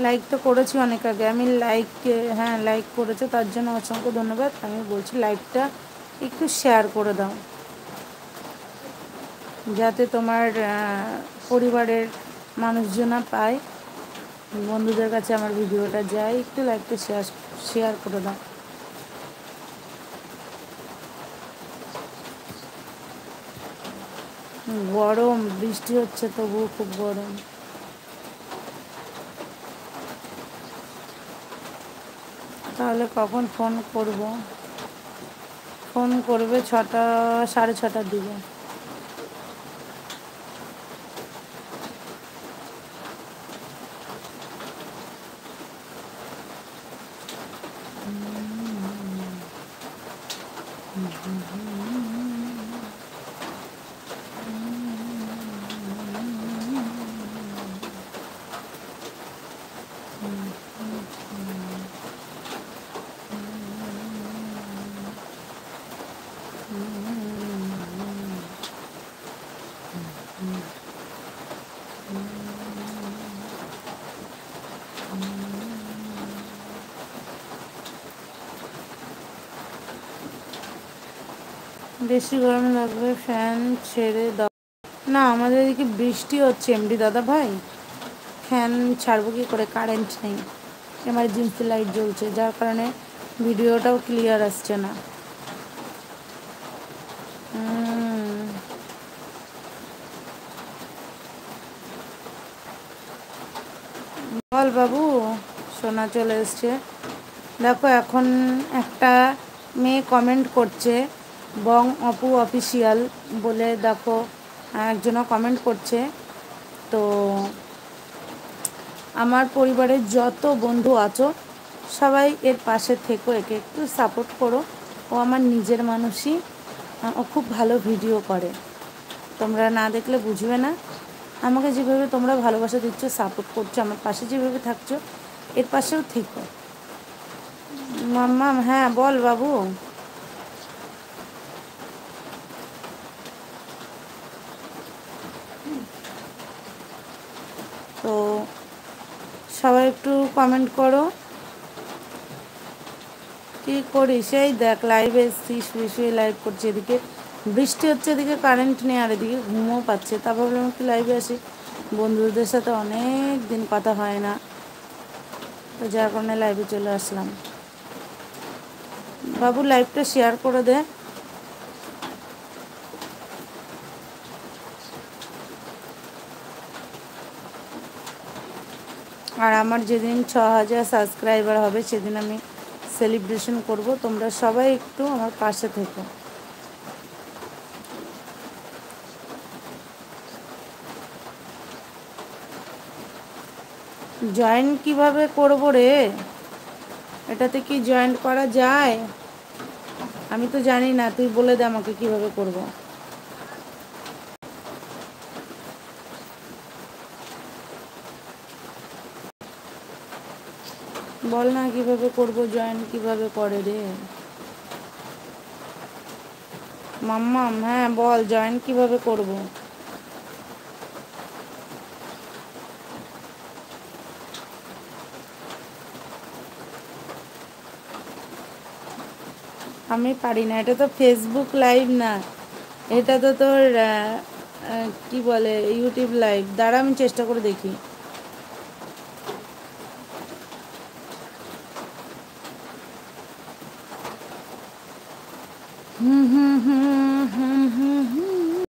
Like তো করেছি অনেক আগে আমি লাইক, হ্যাঁ লাইক করেছো তার জন্য অসংখ্য ধন্যবাদ। আমি বলছি লাইকটা একটু শেয়ার করে দাও যাতে তোমার পরিবারের মানুষজনা পায়, বন্ধুদের কাছে আমার ভিডিওটা যায়, একটু লাইকটা শেয়ার করে দাও। গরম, বৃষ্টি হচ্ছে তবুও খুব গরম। তাহলে কখন ফোন করব? ফোন করবে 6টা, 6:30টার দিকে। বেশি গরম লাগবে ফ্যান ছেড়ে দাও। না, আমাদের এদিকে বৃষ্টি হচ্ছে এমডি দাদা ভাই, ফ্যান ছাড়বো কি করে, কারেন্ট নেই, এমার্জেন্সি লাইট জ্বলছে, যার কারণে ভিডিওটাও ক্লিয়ার আসছে না। বল বাবু, সোনা চলে এসছে। দেখো এখন একটা মেয়ে কমেন্ট করছে, বং অপু অফিসিয়াল বলে, দেখো একজনও কমেন্ট করছে। তো আমার পরিবারের যত বন্ধু আছো সবাই এর পাশে থেকো, একে একটু সাপোর্ট করো। ও আমার নিজের মানুষই, ও খুব ভালো ভিডিও করে, তোমরা না দেখলে বুঝবে না। আমাকে যেভাবে তোমরা ভালোবাসা দিচ্ছ, সাপোর্ট করছো, আমার পাশে যেভাবে থাকছো, এর পাশেও থেকো। মাম্মা, হ্যাঁ বল বাবু। তো সবাই একটু কমেন্ট করো। কী করিস? এই দেখ লাইভে এসছিস, শুয়ে লাইভ করছি, এদিকে বৃষ্টি হচ্ছে, এদিকে কারেন্ট নেই, আর এদিকে ঘুমও পাচ্ছে। তা ভাবলাম একটু লাইভে আসি, বন্ধুদের সাথে অনেক দিন কথা হয় না, তো যার কারণে লাইভে চলে আসলাম। বাবু লাইভটা শেয়ার করে দে। আর আমার যেদিন 6,000 সাবস্ক্রাইবার হবে সেদিন আমি সেলিব্রেশন করব, তোমরা সবাই একটু আমার পাশে থেকো। জয়েন কিভাবে করব রে? এটাতে কি জয়েন করা যায়? আমি তো জানি না, তুই বলে দে আমাকে কিভাবে করব। বল না কিভাবে করব, জয়েন কিভাবে করে রে মাম্মাম? হ্যাঁ বল, জয়েন কিভাবে করব? আমি পারি না, এটা তো ফেসবুক লাইভ না, এটা তো তোর কি বলে ইউটিউব লাইভ। দাঁড়া আমি চেষ্টা করে দেখি।